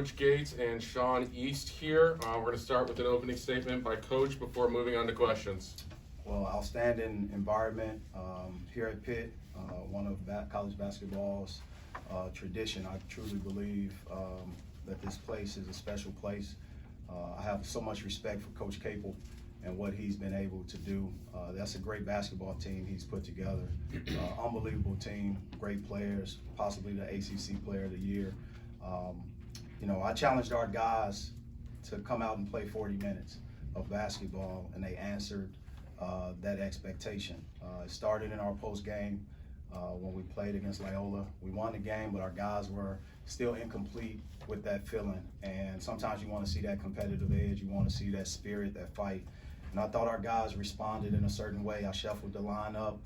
Coach Gates and Sean East here. We're going to start with an opening statement by Coach before moving on to questions. Well, outstanding environment here at Pitt, one of college basketball's tradition. I truly believe that this place is a special place. I have so much respect for Coach Capel and what he's been able to do. That's a great basketball team he's put together. Unbelievable team, great players, possibly the ACC Player of the Year. I challenged our guys to come out and play 40 minutes of basketball, and they answered that expectation. It started in our post game when we played against Loyola. We won the game, but our guys were still incomplete with that feeling. And sometimes you want to see that competitive edge, you want to see that spirit, that fight. And I thought our guys responded in a certain way. I shuffled the lineup.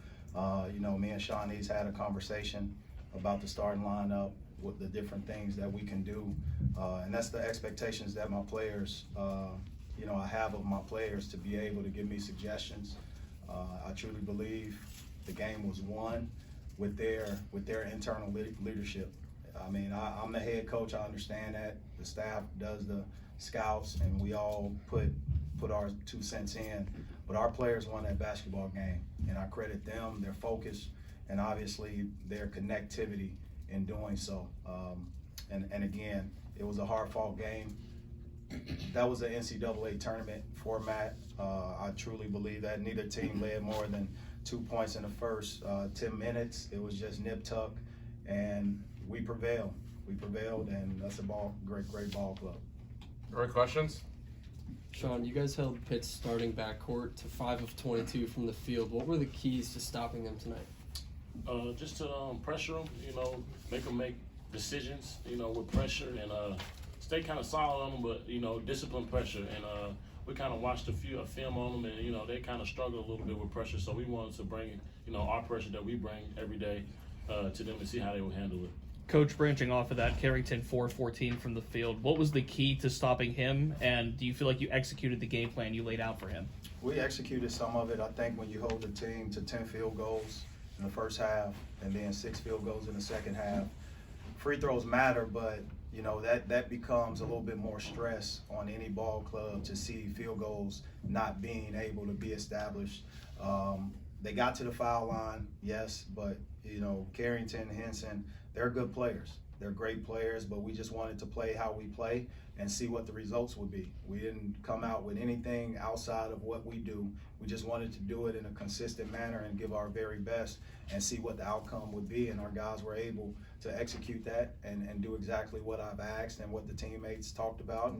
Me and Sean East had a conversation about the starting lineup, with the different things that we can do. And that's the expectations that my players, I have of my players to be able to give me suggestions. I truly believe the game was won with their internal leadership. I mean, I'm the head coach. I understand that. The staff does the scouts, and we all put our 2 cents in. But our players won that basketball game, and I credit them, their focus, and obviously their connectivity in doing so. And again, it was a hard-fought game. That was an NCAA tournament format. I truly believe that neither team led more than 2 points in the first 10 minutes. It was just nip-tuck, and we prevailed. And that's a great ball club. All right, questions? Sean, you guys held Pitt's starting backcourt to 5 of 22 from the field. What were the keys to stopping them tonight? Just to pressure them, make them make decisions, with pressure, and stay kind of solid on them, but, discipline pressure. And we kind of watched a film on them, and, they kind of struggled a little bit with pressure. So we wanted to bring, our pressure that we bring every day to them and see how they would handle it. Coach, branching off of that, Carrington 4-14 from the field. What was the key to stopping him, and do you feel like you executed the game plan you laid out for him? We executed some of it. I think when you hold the team to 10 field goals in the first half and then 6 field goals in the second half, free throws matter, but that becomes a little bit more stress on any ball club to see field goals not being able to be established. They got to the foul line, yes, but Carrington, Henson, they're good players. They're great players, but we just wanted to play how we play and see what the results would be. We didn't come out with anything outside of what we do. We just wanted to do it in a consistent manner and give our very best and see what the outcome would be. And our guys were able to execute that and do exactly what I've asked and what the teammates talked about.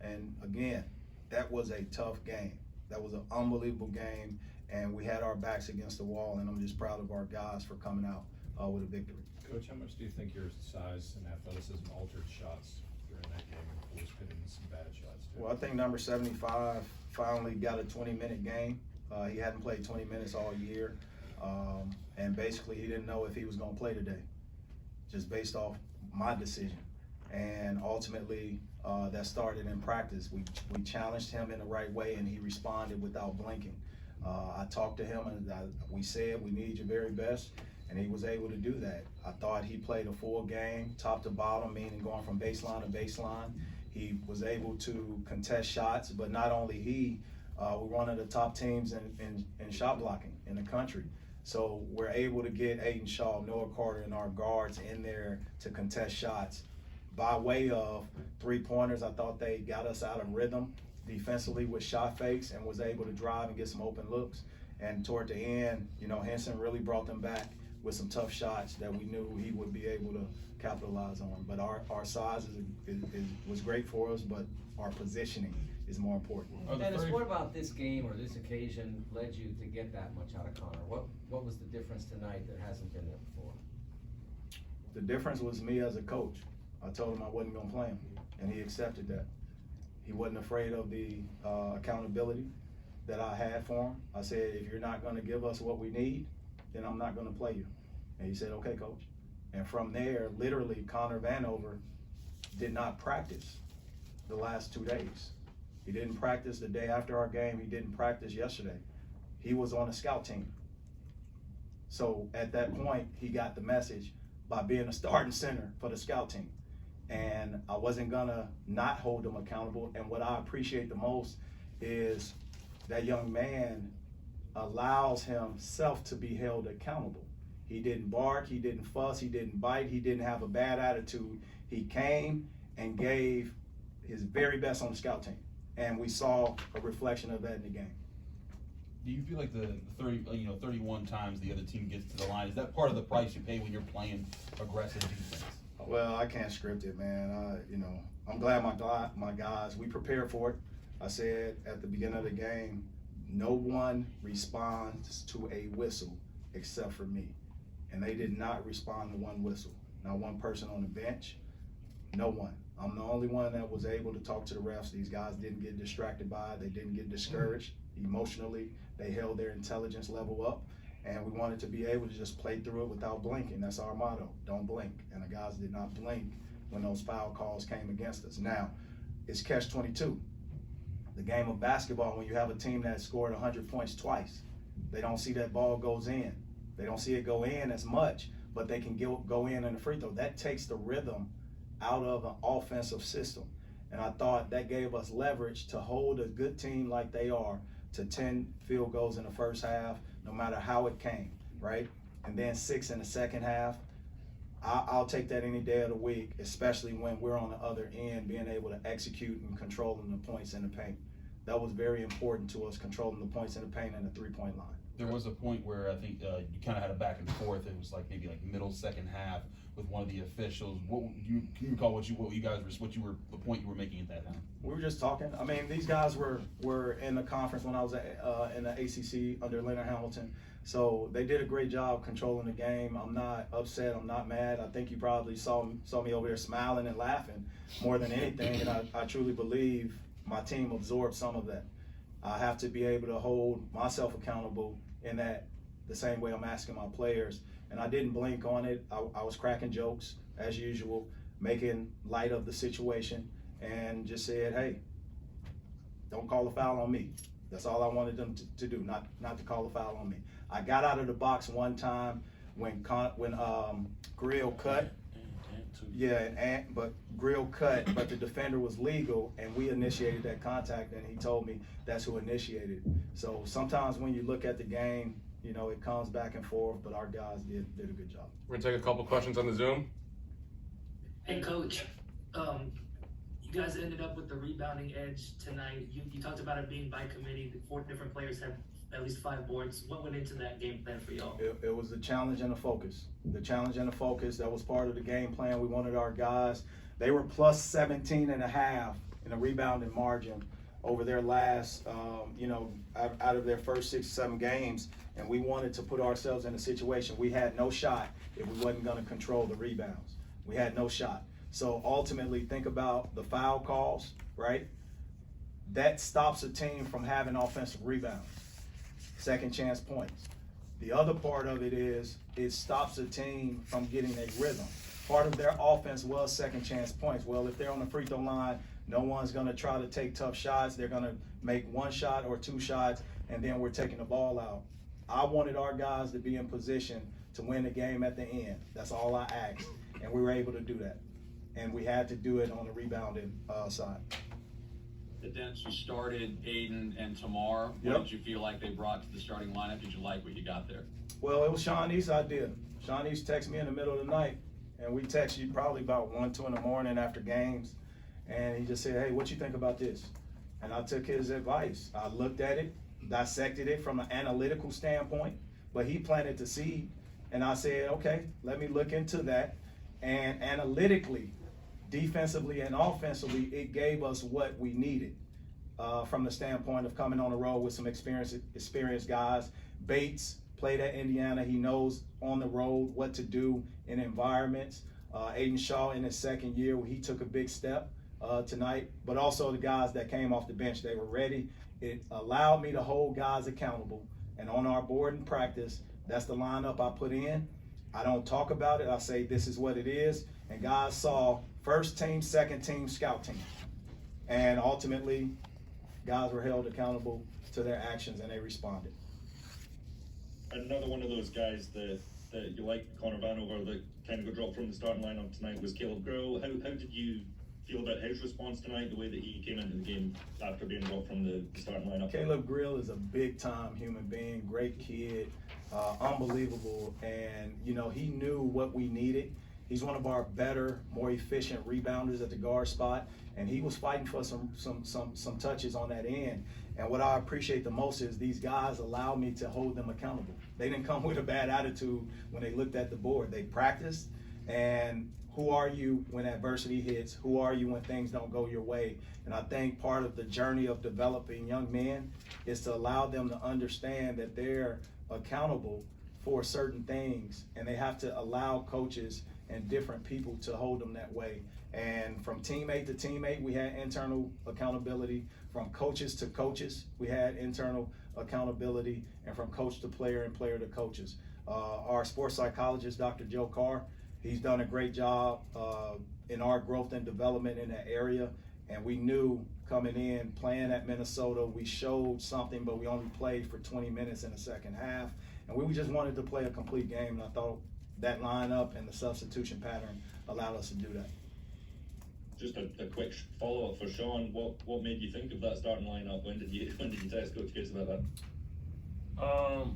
And again, that was a tough game. That was an unbelievable game, and we had our backs against the wall, and I'm just proud of our guys for coming out with a victory. Coach, how much do you think your size and athleticism altered shots during that game and forced Pitt into some bad shots too? Well, I think number 75 finally got a 20-minute game. He hadn't played 20 minutes all year, and basically he didn't know if he was going to play today, just based off my decision. And ultimately, that started in practice. We challenged him in the right way, and he responded without blinking. I talked to him, and we said, we need your very best, and he was able to do that. I thought he played a full game, top to bottom, meaning going from baseline to baseline. He was able to contest shots, but not only he, we're one of the top teams in shot blocking in the country. So we're able to get Aiden Shaw, Noah Carter, and our guards in there to contest shots. By way of 3-pointers, I thought they got us out of rhythm defensively with shot fakes and was able to drive and get some open looks. And toward the end, Henson really brought them back with some tough shots that we knew he would be able to capitalize on. But our size was great for us, but our positioning is more important. Dennis, what about this game or this occasion led you to get that much out of Connor? What was the difference tonight that hasn't been there before? The difference was me as a coach. I told him I wasn't going to play him, and he accepted that. He wasn't afraid of the accountability that I had for him. I said, if you're not going to give us what we need, then I'm not going to play you. And he said, okay, coach. And from there, literally, Connor Vanover did not practice the last 2 days. He didn't practice the day after our game. He didn't practice yesterday. He was on a scout team. So at that point, he got the message by being a starting center for the scout team. and I wasn't gonna not hold them accountable. And what I appreciate the most is that young man allows himself to be held accountable. He didn't bark, he didn't fuss, he didn't bite, he didn't have a bad attitude. He came and gave his very best on the scout team, and we saw a reflection of that in the game. Do you feel like the 31 times the other team gets to the line, is that part of the price you pay when you're playing aggressive defense? Well, I can't script it, man. I'm glad my guys, we prepared for it. I said at the beginning of the game, no one responds to a whistle except for me. And they did not respond to one whistle. Not one person on the bench, no one. I'm the only one that was able to talk to the refs. These guys didn't get distracted by it. They didn't get discouraged emotionally. They held their intelligence level up. And we wanted to be able to just play through it without blinking. That's our motto, don't blink. And the guys did not blink when those foul calls came against us. Now, it's catch-22. The game of basketball, when you have a team that scored 100 points twice, they don't see that ball goes in. They don't see it go in as much, but they can go in the free throw. That takes the rhythm out of an offensive system. And I thought that gave us leverage to hold a good team like they are to 10 field goals in the first half, no matter how it came, right? And then 6 in the second half. I'll take that any day of the week, especially when we're on the other end, being able to execute and controlling the points in the paint. That was very important to us, controlling the points in the paint and the three-point line. There was a point where I think you kind of had a back and forth. It was like maybe middle second half with one of the officials. Can you recall the point you were making at that time? We were just talking. I mean, these guys were in the conference when I was in the ACC under Leonard Hamilton. So they did a great job controlling the game. I'm not upset. I'm not mad. I think you probably saw me over there smiling and laughing more than anything. And I truly believe my team absorbed some of that. I have to be able to hold myself accountable in that the same way I'm asking my players. And I didn't blink on it. I was cracking jokes as usual, making light of the situation, and just said, hey, don't call a foul on me. That's all I wanted them to do, not to call a foul on me. I got out of the box one time when Grill cut. Yeah, but Grill cut, but the defender was legal, and we initiated that contact, and he told me that's who initiated. So sometimes when you look at the game, it comes back and forth, but our guys did a good job. We're gonna take a couple questions on the Zoom. Hey, Coach, you guys ended up with the rebounding edge tonight. You talked about it being by committee. The 4 different players had at least 5 boards. What went into that game plan for y'all? It was the challenge and the focus. The challenge and the focus, that was part of the game plan. We wanted our guys. They were plus 17 and a half in a rebounding margin over their last, out of their first 6 or 7 games. And we wanted to put ourselves in a situation we had no shot if we wasn't going to control the rebounds. We had no shot. So ultimately, think about the foul calls, right? That stops a team from having offensive rebounds, second chance points. The other part of it is it stops a team from getting a rhythm. Part of their offense was second chance points. Well, if they're on the free throw line, no one's going to try to take tough shots. They're going to make 1 shot or 2 shots, and then we're taking the ball out. I wanted our guys to be in position to win the game at the end. That's all I asked, and we were able to do that. And we had to do it on the rebounding side. The Dents, you started Aiden and Tamar. Yep. What did you feel like they brought to the starting lineup? Did you like what you got there? Well, it was Sean East's idea. Sean East texted me in the middle of the night, and we texted probably about 1, 2 in the morning after games, and he just said, hey, what you think about this? And I took his advice. I looked at it, dissected it from an analytical standpoint, but he planted the seed, and I said, okay, let me look into that. And analytically, defensively and offensively, it gave us what we needed from the standpoint of coming on the road with some experienced guys. Bates played at Indiana. He knows on the road what to do in environments. Aiden Shaw in his second year, he took a big step tonight, but also the guys that came off the bench, they were ready. It allowed me to hold guys accountable. And on our board in practice, that's the lineup I put in. I don't talk about it. I say this is what it is. And guys saw first team, second team, scout team. And ultimately, guys were held accountable to their actions, and they responded. Another one of those guys that that you like Connor Vanover that kind of got dropped from the starting lineup tonight was Caleb Grill. How did you feel about his response tonight, the way that he came into the game after being dropped from the starting lineup? Caleb Grill is a big-time human being, great kid, unbelievable, and he knew what we needed. He's one of our better, more efficient rebounders at the guard spot, and he was fighting for some touches on that end. And what I appreciate the most is these guys allow me to hold them accountable. They didn't come with a bad attitude when they looked at the board. They practiced, and who are you when adversity hits? Who are you when things don't go your way? And I think part of the journey of developing young men is to allow them to understand that they're accountable for certain things, and they have to allow coaches and different people to hold them that way. And from teammate to teammate, we had internal accountability. From coaches to coaches, we had internal accountability. And from coach to player and player to coaches. Our sports psychologist, Dr. Joe Carr, he's done a great job in our growth and development in that area. And we knew coming in, playing at Minnesota, we showed something, but we only played for 20 minutes in the second half. And we just wanted to play a complete game. And I thought that lineup and the substitution pattern allowed us to do that. Just a quick follow-up for Sean. What made you think of that starting lineup? When did you text Coach Gates about that?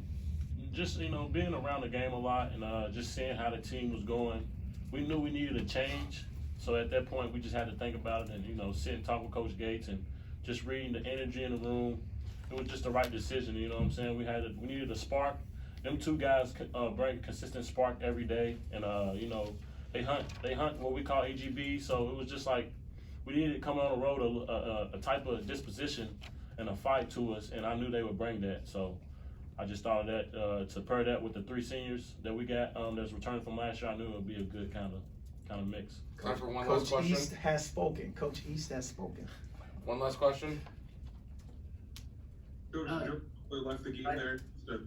Just being around the game a lot and just seeing how the team was going. We knew we needed a change, so at that point we just had to think about it and sit and talk with Coach Gates and just reading the energy in the room. It was just the right decision. You know what I'm saying? We needed a spark. Them two guys bring consistent spark every day, and they hunt what we call AGB. So it was just like we needed to come on the road a type of disposition and a fight to us, and I knew they would bring that. So I just thought of that to pair that with the three seniors that we got that's returned from last year. I knew it would be a good kind of mix. Time for one last question. Coach East has spoken. Coach East has spoken. One last question. Coach left the game there. A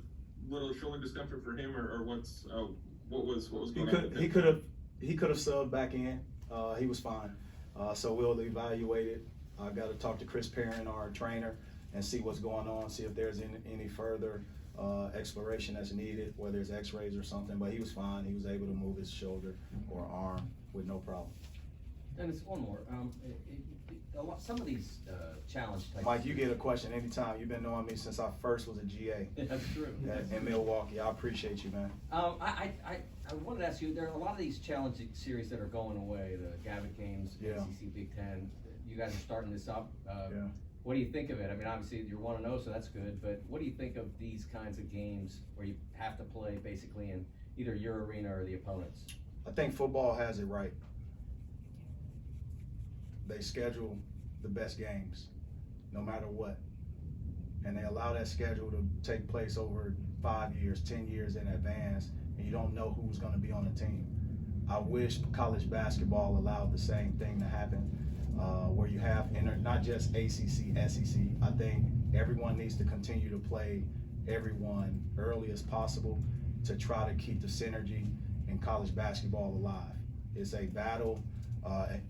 little shoulder discomfort for him, or what was going on? He could have subbed back in. He was fine. So we'll evaluate it. I got to talk to Chris Perrin, our trainer, and see what's going on. See if there's any further exploration that's needed, whether it's X-rays or something. But he was fine. He was able to move his shoulder or arm with no problem. And it's one more. Some of these challenge type. Mike, you get a question anytime. You've been knowing me since I first was a GA. That's true. In Milwaukee. I appreciate you, man. I wanted to ask you, there are a lot of these challenge series that are going away, the Gavitt games, ACC, Big Ten. You guys are starting this up. What do you think of it? I mean, obviously you're 1-0, so that's good, but what do you think of these kinds of games where you have to play basically in either your arena or the opponent's? I think football has it right. They schedule the best games, no matter what. And they allow that schedule to take place over 5 years, 10 years in advance, and you don't know who's going to be on the team. I wish college basketball allowed the same thing to happen, where you have not just ACC-SEC. I think everyone needs to continue to play everyone early as possible to try to keep the synergy in college basketball alive. It's a battle.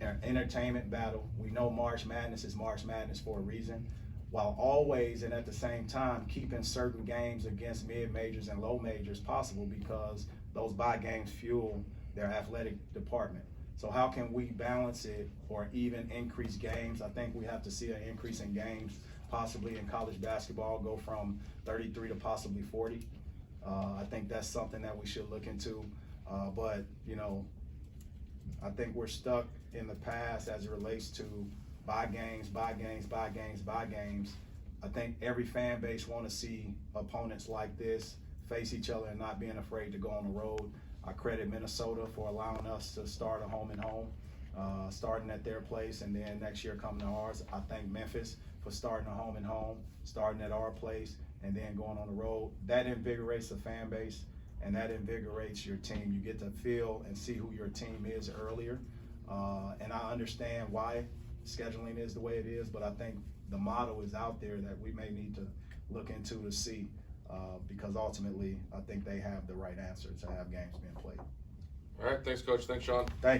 An entertainment battle. We know March Madness is March Madness for a reason, while always and at the same time keeping certain games against mid-majors and low majors possible, because those bye games fuel their athletic department. So how can we balance it or even increase games? I think we have to see an increase in games possibly in college basketball, go from 33 to possibly 40. I think that's something that we should look into, but I think we're stuck in the past as it relates to buy games. I think every fan base want to see opponents like this face each other and not being afraid to go on the road. I credit Minnesota for allowing us to start a home and home, starting at their place, and then next year coming to ours. I thank Memphis for starting a home and home, starting at our place, and then going on the road. That invigorates the fan base. And that invigorates your team. You get to feel and see who your team is earlier. And I understand why scheduling is the way it is, but I think the model is out there that we may need to look into to see, because ultimately I think they have the right answer to have games being played. All right, thanks, Coach. Thanks, Sean. Thank you.